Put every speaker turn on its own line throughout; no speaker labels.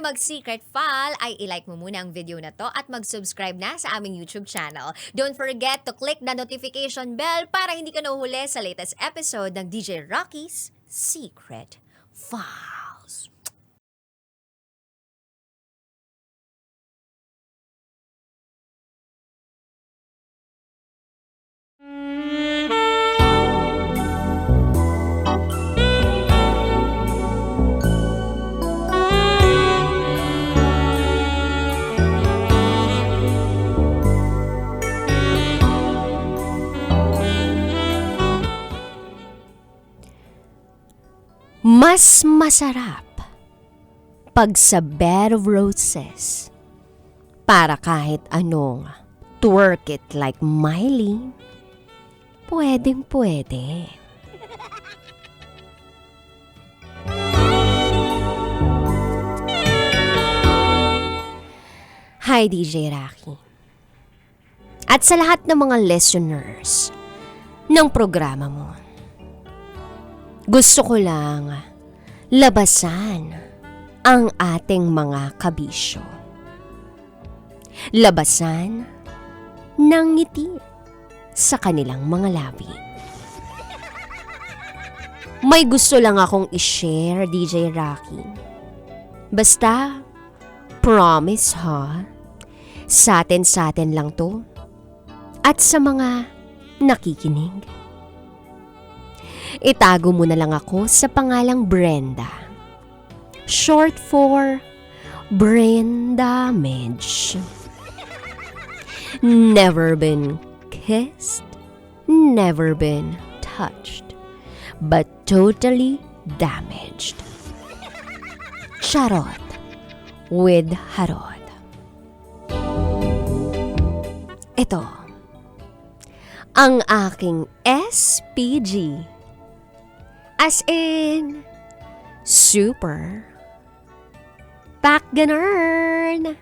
mag-secret file, ay ilike mo muna ang video na to at mag-subscribe na sa aming YouTube channel. Don't forget to click the notification bell para hindi ka nahuhuli sa latest episode ng DJ Raqi's Secret Files. Mas masarap pag sa bed of roses para kahit anong twerk it like Miley, pwedeng pwede. Hi DJ Raqi. At sa lahat ng mga listeners ng programa mo. Gusto ko lang labasan ang ating mga kabisyo. Labasan ng ngiti sa kanilang mga labi. May gusto lang akong i-share, DJ Raqi. Basta, promise ha, sa atin lang to at sa mga nakikinig. Itago mo na lang ako sa pangalang Brenda. Short for Brenda Midge. Never been kissed, never been touched, but totally damaged. Charot with harot. Ito, ang aking SPG. As in, super, back ganern,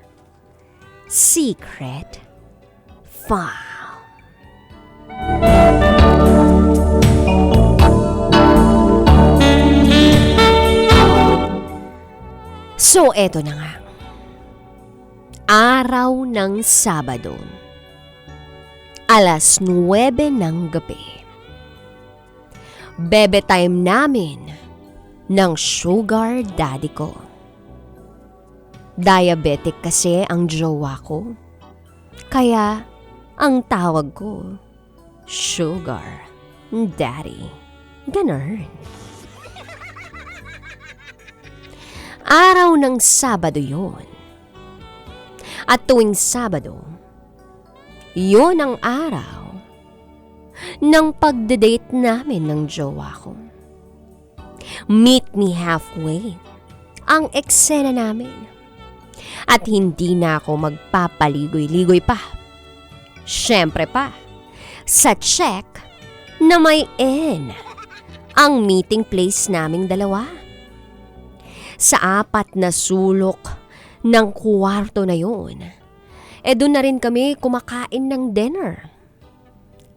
secret file. So, eto na nga. Araw ng Sabado, alas 9 ng gabi. Bebe time namin ng sugar daddy ko. Diabetic kasi ang jowa ko. Kaya ang tawag ko, sugar daddy. Ganun. Araw ng Sabado yon. At tuwing Sabado, yon ang araw ng pagde-date namin ng jowa ko. Meet me halfway ang eksena namin. At hindi na ako magpapaligoy-ligoy pa. Syempre pa, sa check na may N ang meeting place naming dalawa. Sa 4 na sulok ng kwarto na yun, doon na rin kami kumakain ng dinner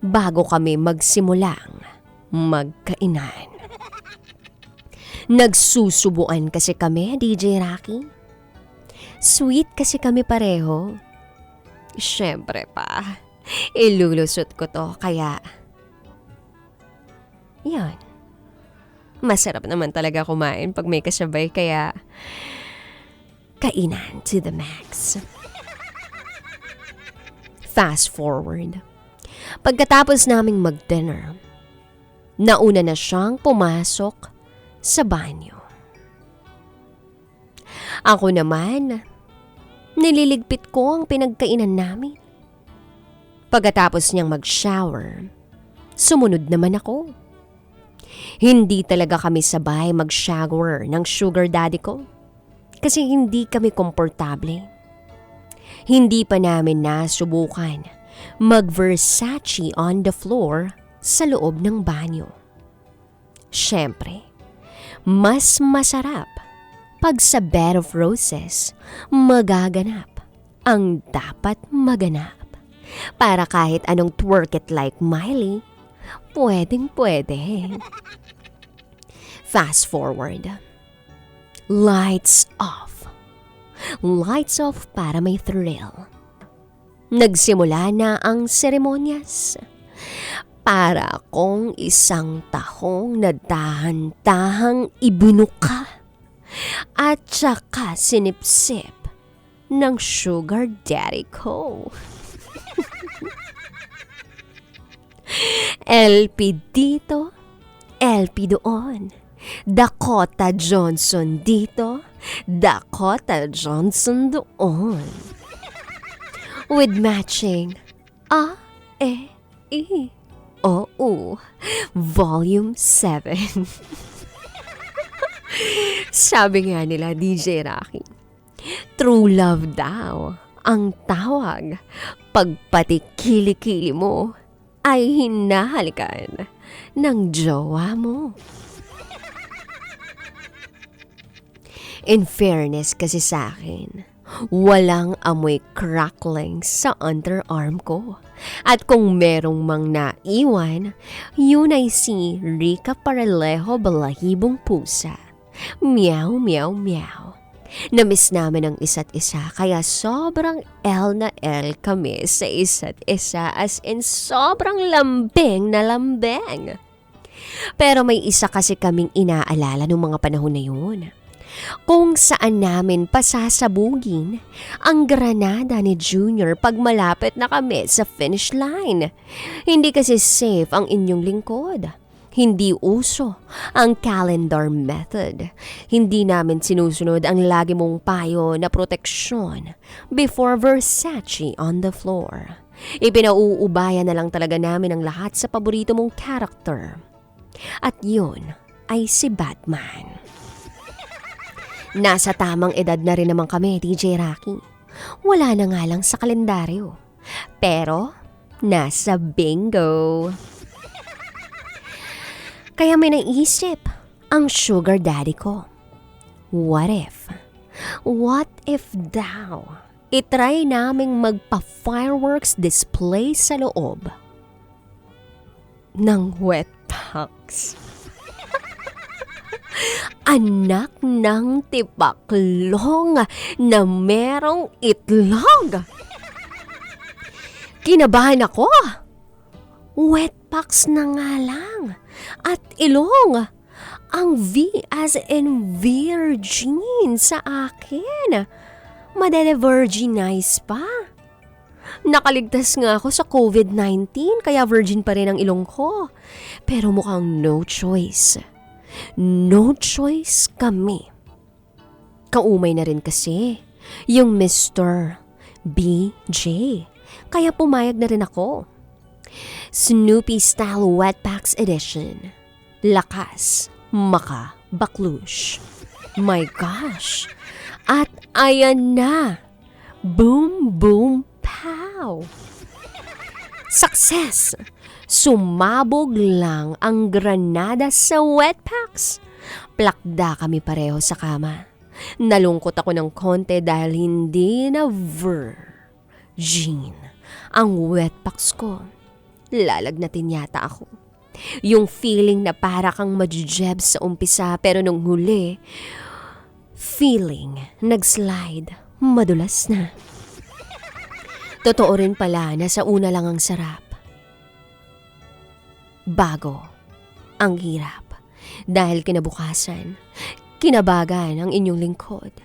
bago kami magsimulang magkainan. Nagsusubuan kasi kami, DJ Raqi. Sweet kasi kami pareho. Syempre pa, ilulusot ko to kaya yan. Masarap naman talaga kumain pag may kasabay kaya kainan to the max. Fast forward. Pagkatapos naming mag-dinner, nauna na siyang pumasok sa banyo. Ako naman, nililigpit ko ang pinagkainan namin. Pagkatapos niyang mag-shower, sumunod naman ako. Hindi talaga kami sabay mag-shower ng sugar daddy ko kasi hindi kami komportable. Hindi pa namin nasubukan mag-Versace on the floor sa loob ng banyo. Syempre, mas masarap pag sa bed of roses magaganap ang dapat maganap. Para kahit anong twerk it like Miley, pwedeng pwede. Fast forward. Lights off.
Lights off para may thrill. Nagsimula na ang seremonyas. Para akong isang tahong na dahan-dahang ibinuka at saka sinipsip ng sugar daddy ko. LP dito, LP doon. Dakota Johnson dito, Dakota Johnson doon. With matching A, E, I, O, U, Volume 7. Sabi nga nila, DJ Raqi, true love daw ang tawag pag pati kilikili mo ay hinahalikan ng jowa mo. In fairness kasi sa akin, walang amoy crackling sa underarm ko. At kung merong mang naiwan, yun ay si Rica Paralejo Balahibong Pusa. Meow, meow, meow. Namiss namin ang isa't isa kaya sobrang L na L kami sa isa't isa, as in sobrang lambing na lambing. Pero may isa kasi kaming inaalala nung mga panahon na yun. Kung saan namin pasasabugin ang granada ni Junior pag malapit na kami sa finish line. Hindi kasi safe ang inyong lingkod. Hindi uso ang calendar method. Hindi namin sinusunod ang lagi mong payo na proteksyon before Versace on the floor. Ipinauubayan na lang talaga namin ang lahat sa paborito mong character. At yun ay si Batman. Nasa tamang edad na rin naman kami, DJ Raqi. Wala na nga lang sa kalendaryo. Pero, nasa bingo. Kaya may naisip ang sugar daddy ko. What if daw, itry naming magpa-fireworks display sa loob ng wet packs. Anak ng tipaklong na merong itlog. Kinabahan ako. Wet packs na nga lang. At ilong. Ang V as in virgin sa akin. Madede-virginize pa. Nakaligtas nga ako sa COVID-19 kaya virgin pa rin ang ilong ko. Pero mukhang no choice. No choice kami. Kaumay na rin kasi yung Mr. BJ. Kaya pumayag na rin ako. Snoopy Style Wet Packs Edition. Lakas, maka, baklush. My gosh. At ayan na. Boom, boom, pow. Success! Sumabog lang ang granada sa wet packs. Plakda kami pareho sa kama. Nalungkot ako ng konti dahil hindi na virgin ang wet packs ko. Lalagnatin yata ako. Yung feeling na para kang majujeb sa umpisa pero nung huli, feeling nagslide, madulas na. Totoo rin pala na sa una lang ang sarap. Bago ang hirap dahil kinabukasan, kinabagan ang inyong lingkod.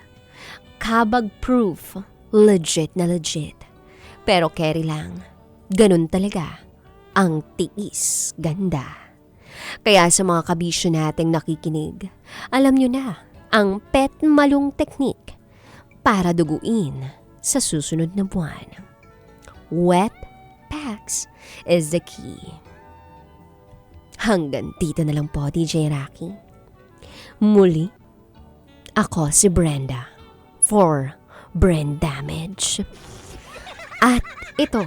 Kabag proof, legit na legit. Pero carry lang, ganun talaga ang tiis ganda. Kaya sa mga kabisyo nating nakikinig, alam nyo na ang pet malung technique para duguin sa susunod na buwan. Wet packs is the key. Hanggang dito na lang po, DJ Raqi. Muli, ako si Brenda for Brain Damage. At ito,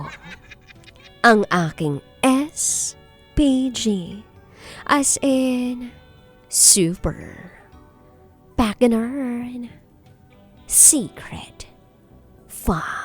ang aking SPG, as in Super Back Secret Fun.